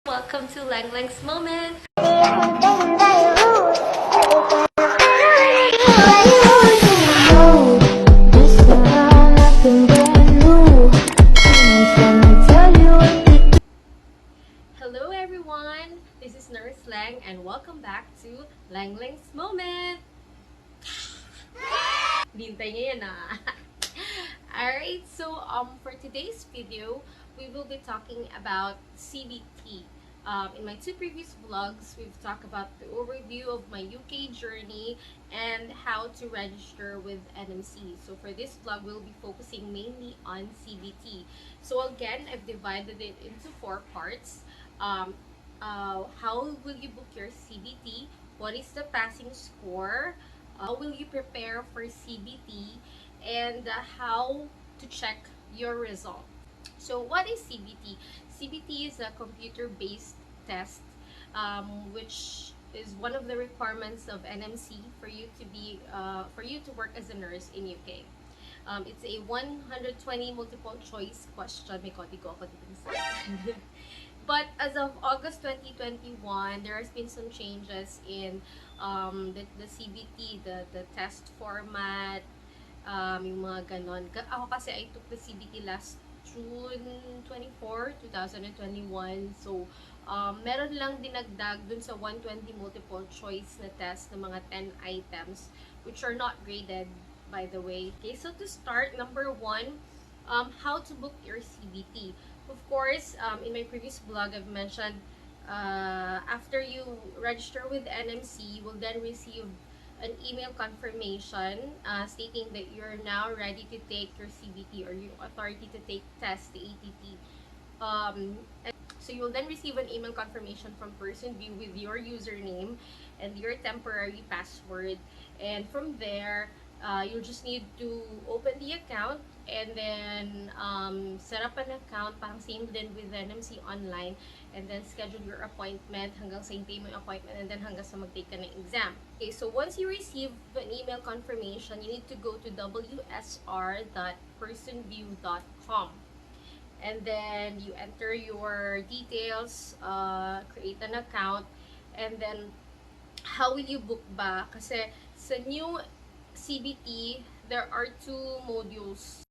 Welcome to Leng-Leng's Moment. Hello everyone, this is Nurse Leng and welcome back to Leng-Leng's Moment. Bintay niya yan ah. Alright, so for today's video, we will be talking about CBT. In my two previous vlogs, we've talked about the overview of my UK journey and how to register with NMC. So for this vlog, we'll be focusing mainly on CBT. So again, I've divided it into 4 parts. How will you book your CBT? What is the passing score? How will you prepare for CBT? And how to check your result. So what is CBT? CBT is a computer-based test, which is one of the requirements of NMC for you to work as a nurse in UK. It's a 120 multiple choice question. May kodigo ako dito sa But as of August 2021, there has been some changes in the CBT, the test format, yung mga ganon. Ako kasi I took the CBT last June 24, 2021. So, meron lang dinagdag dun sa 120 multiple choice na test ng mga 10 items which are not graded, by the way. Okay, so to start, number 1, how to book your CBT. Of course, in my previous vlog, I've mentioned after you register with NMC, you will then receive an email confirmation stating that you're now ready to take your CBT or your authority to take test, the ATT. So you will then receive an email confirmation from PersonView with your username and your temporary password. And from there, you'll just need to open the account and then set up an account, parang same din with NMC online, and then schedule your appointment hanggang sa hintay mo yung appointment and then hanggang sa mag-take ka ng exam. Okay, so once you receive an email confirmation, you need to go to wsr.personview.com and then you enter your details, create an account, and then how will you book ba? Kasi sa new CBT, there are 2 modules.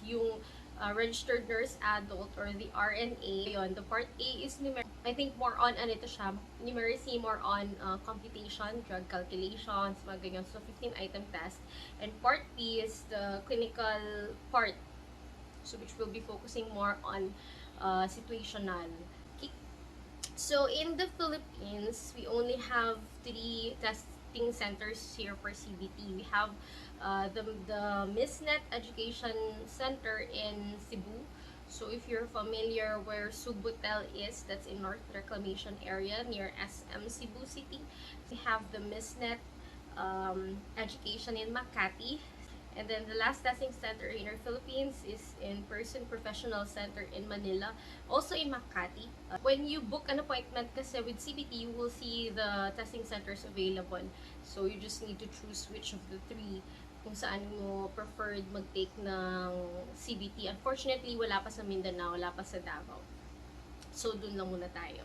Yung registered nurse adult or the RNA. Yun, the part A is I think more on ano ito siya, numeracy, more on computation, drug calculations, mga ganyan. So 15 item test. And part B is the clinical part. So which will be focusing more on situational. So in the Philippines, we only have 3 testing centers here for CBT. We have the MISNet Education Center in Cebu. So if you're familiar where Subutel is, that's in North Reclamation area near SM Cebu City. We have the MISNet Education in Makati. And then the last testing center in our Philippines is in Person Professional Center in Manila, also in Makati. When you book an appointment kasi with CBT, you will see the testing centers available. So you just need to choose which of the 3 kung saan mo preferred mag-take ng CBT. Unfortunately, wala pa sa Mindanao, wala pa sa Davao. So dun lang muna tayo.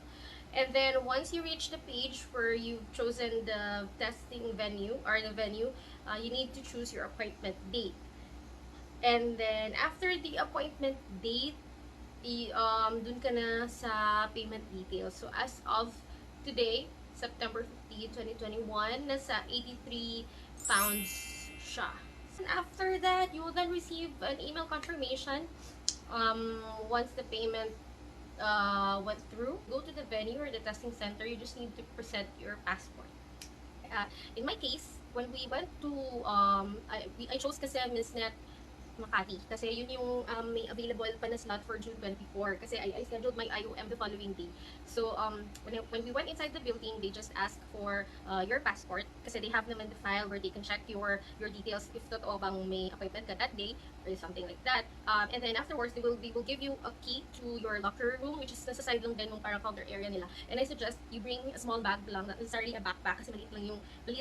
And then once you reach the page where you've chosen the testing venue or the venue, you need to choose your appointment date. And then after the appointment date, dun ka na sa payment details. So as of today, September 15, 2021, nasa 83 pounds siya. And after that, you will then receive an email confirmation once the payment went through. Go to the venue or the testing center, you just need to present your passport. In my case, when we went to, I chose kasi MISNet Makati kasi yun yung may available pa na slot for June 24 kasi I scheduled my IOM the following day. So when we went inside the building, they just asked for your passport kasi they have naman the file where they can check your details if totoo bang may appointment ka that day or something like that. And then afterwards, they will give you a key to your locker room, which is nasa side lang din ng parang counter area nila. And I suggest you bring a small bag lang, not necessarily a backpack, kasi maliit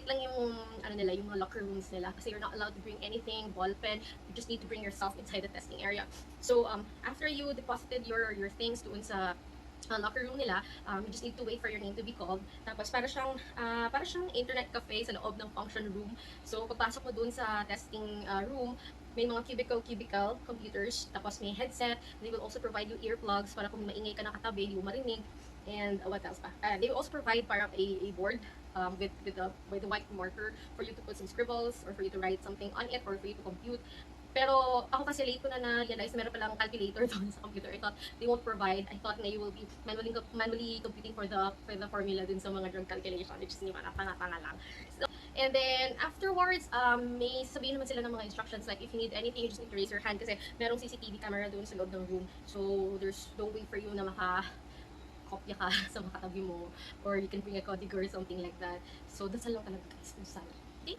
lang yung ano nila, yung mga locker rooms nila. Kasi you're not allowed to bring anything, ball pen. You just need to bring yourself inside the testing area. So after you deposited your things doon sa locker room nila, you just need to wait for your name to be called. Tapos para siyang internet cafe sa loob ng function room. So pagpasok mo dun sa testing room, may mga cubicle computers, tapos may headset. They will also provide you earplugs para kung maingay ka nakatabi, hindi mo marinig. And what else pa? They will also provide parang a board with the white marker for you to put some scribbles or for you to write something on it or for you to compute. Pero ako kasi late ko na-realize na meron palang calculator doon sa computer. I thought they won't provide. I thought na you will be manually computing for the formula dun sa mga drug calculation, which is hindi man, panga lang. So, and then afterwards, may sabihin naman sila ng mga instructions like if you need anything, you just need to raise your hand kasi merong CCTV camera doon sa loob ng room. So there's no way for you na kopya ka sa makatabi mo, or you can bring a coding or something like that. So dasal lang talaga guys, dasal. Okay?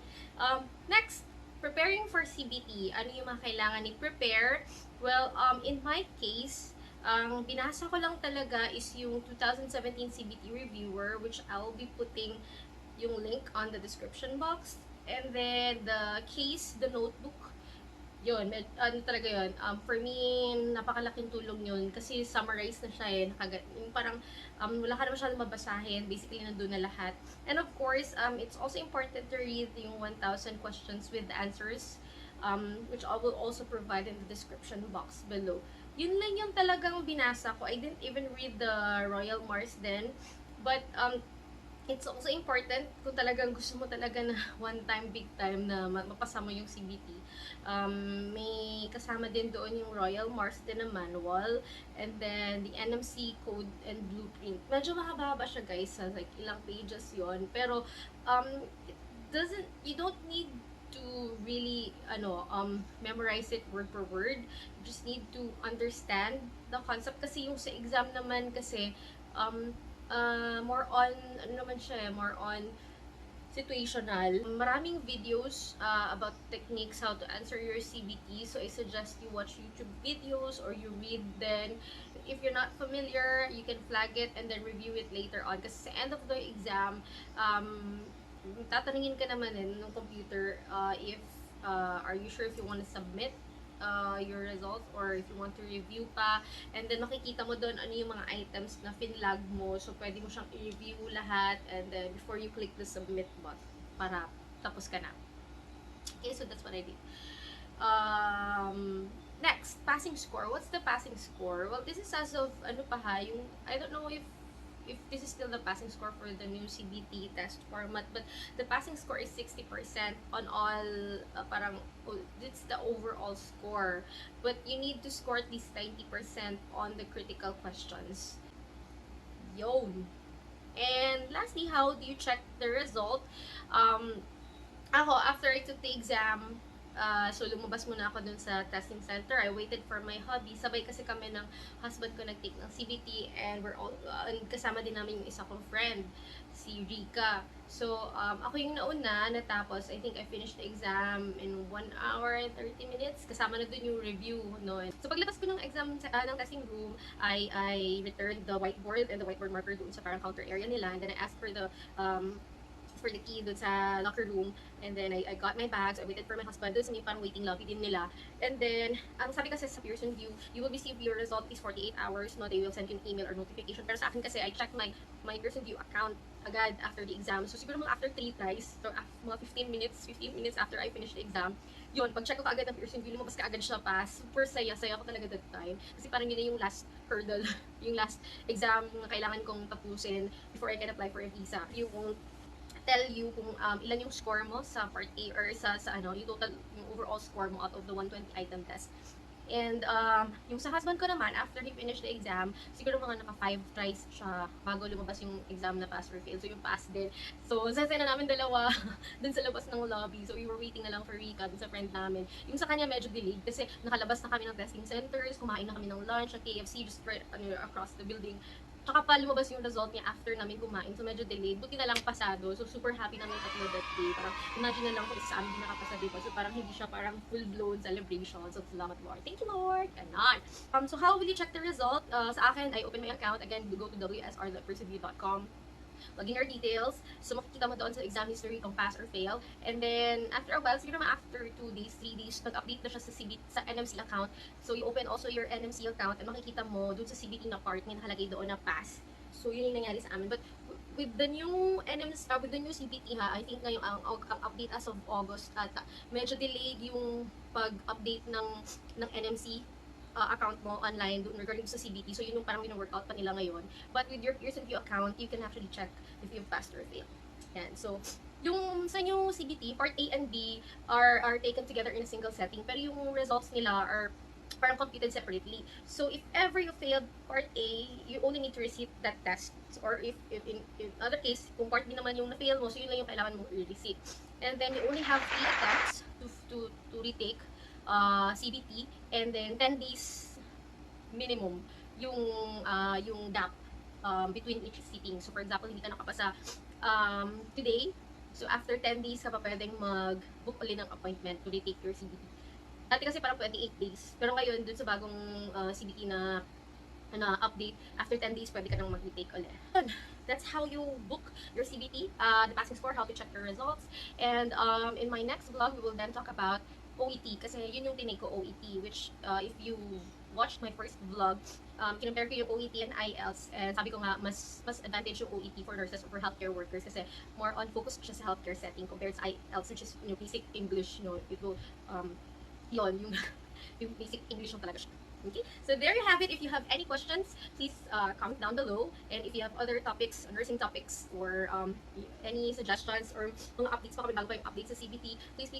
Next, preparing for CBT, ano yung mga kailangan i-prepare? Well, in my case, ang binasa ko lang talaga is yung 2017 CBT Reviewer, which I'll be putting yung link on the description box. And then, the case, the notebook, yun, ano talaga yun. For me, napakalaking tulong yun kasi summarize na siya yung parang wala ka na masyadong mabasahin, basically nandun na lahat. And of course, it's also important to read yung 1,000 questions with answers, which I will also provide in the description box below. Yun lang yung talagang binasa ko. I didn't even read the Royal Marsden, but it's also important kung talagang gusto mo talaga na one time, big time na mapasa mo yung CBT. May kasama din doon yung Royal Marsden na manual, and then the NMC code and blueprint. Medyo mahaba siya guys, sa like ilang pages yon. Pero you don't need to really memorize it word per word. You just need to understand the concept kasi yung sa exam naman kasi more on more on situational. Maraming videos about techniques how to answer your CBT. So I suggest you watch YouTube videos or you read then. If you're not familiar, you can flag it and then review it later on. Kasi sa end of the exam, tatanungin ka naman ng computer if are you sure if you want to submit your results or if you want to review pa, and then makikita mo doon ano yung mga items na finlag mo, so pwede mo siyang i-review lahat and then before you click the submit button para tapos ka na. Okay, so that's what I did. Next, passing score. What's the passing score? Well, this is as of yung I don't know if this is still the passing score for the new CBT test format, but the passing score is 60% on all, it's the overall score. But you need to score at least 90% on the critical questions. Yun. And lastly, how do you check the result? Ako, after I took the exam, so lumabas muna ako dun sa testing center. I waited for my hubby. Sabay kasi kami ng husband ko nag-take ng CBT, and we're all kasama din namin yung isa kong friend, si Rika. So ako yung nauna natapos. I think I finished the exam in 1 hour and 30 minutes. Kasama na dun yung review, no. So paglabas ko ng exam ng testing room, I returned the whiteboard and the whiteboard marker dun sa parang counter area nila, and then I asked for the key dun sa locker room, and then I got my bags. I waited for my husband dun sa may parang waiting lobby din nila, and then ang sabi kasi sa Pearson VUE, you will receive your result is 48 hours, no, they will send you an email or notification. Pero sa akin kasi I checked my Pearson VUE account agad after the exam, so siguro mga after 3 tries, so mga 15 minutes after I finished the exam, yun, pag check ko kaagad ng Pearson VUE, lumabas ka agad siya pa. Super saya ko talaga that time, kasi parang yun na yung last hurdle yung last exam na kailangan kong tapusin before I can apply for a visa. You won't tell you kung ilan yung score mo sa part A or sa yung total, yung overall score mo out of the 120 item test. And yung sa husband ko naman, after he finished the exam, siguro mga naka 5 tries siya bago lumabas yung exam na pass or fail. So yung pass din. So sasaya na namin dalawa dun sa labas ng lobby. So we were waiting na lang for Rika dun sa friend namin. Yung sa kanya medyo delayed kasi nakalabas na kami ng testing centers, kumain na kami ng lunch at KFC just right across the building. Tsaka pa lumabas yung result niya after namin kumain. So medyo delayed. Buti na lang pasado. So super happy namin tatlo that day. Parang imagine na lang kung isa sa amin nakapasa, diba? So parang hindi siya parang full-blown celebration. So salamat Lord. Thank you Lord. Ganon. So how will you check the result? Sa akin, I open my account. Again, you go to wsr.persevere.com. Log in your details. So, makikita mo doon sa exam history kung pass or fail. And then, after a while, siguro naman after 2 days, 3 days, nag-update na siya sa NMC account. So, you open also your NMC account and makikita mo doon sa CBT na part, may nakalagay doon na pass. So, yun yung nangyari sa amin. But, with the new NMC, with the new CBT ha, I think ngayon ang update as of August, medyo delayed yung pag-update ng NMC account mo online regarding sa CBT. So, yun yung parang wino-workout pa nila ngayon. But with your Pearson View account, you can actually check if you've passed or failed. Yan. So, yung sa new CBT, part A and B are taken together in a single setting. Pero yung results nila are parang computed separately. So, if ever you failed part A, you only need to receipt that test. Or if in other case, kung part B naman yung na-fail mo, so yun lang yung kailangan mo i-receipt. And then, you only have 3 attempts to retake CBT, and then 10 days minimum yung gap between each sitting. So, for example, hindi ka nakapasa today, so after 10 days ka pa pwedeng mag-book ulit ng appointment to retake your CBT. Dati kasi parang pwede 8 days. Pero ngayon, dun sa bagong CBT na update, after 10 days, pwede ka nang mag-retake ulit. That's how you book your CBT, the passing score, how to check your results. And in my next vlog, we will then talk about OET. Kasi yun yung tinake ko, OET, which if you watched my first vlog, kinempare ko yung OET and IELTS. And sabi ko nga, mas advantage yung OET for nurses or for healthcare workers kasi more on focus siya sa healthcare setting compared sa IELTS, which is basic English, it will, yun, yung basic English yung talaga siya. Okay, so there you have it. If you have any questions, please comment down below. And if you have other topics, nursing topics, or any suggestions or mga updates pa kami bago pa yung update sa CBT, please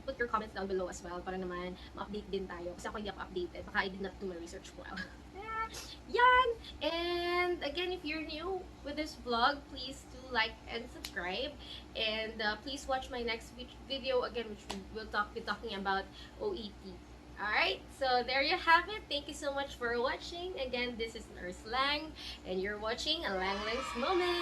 put your comments down below as well para naman ma-update din tayo. Kasi ako hindi ako updated. Baka I did not do my research well. Yan! And again, if you're new with this vlog, please do like and subscribe. And please watch my next video again, which we'll be talking about OET. Alright, so there you have it. Thank you so much for watching. Again, this is Nurse Lang, and you're watching a Leng-Leng's Moment.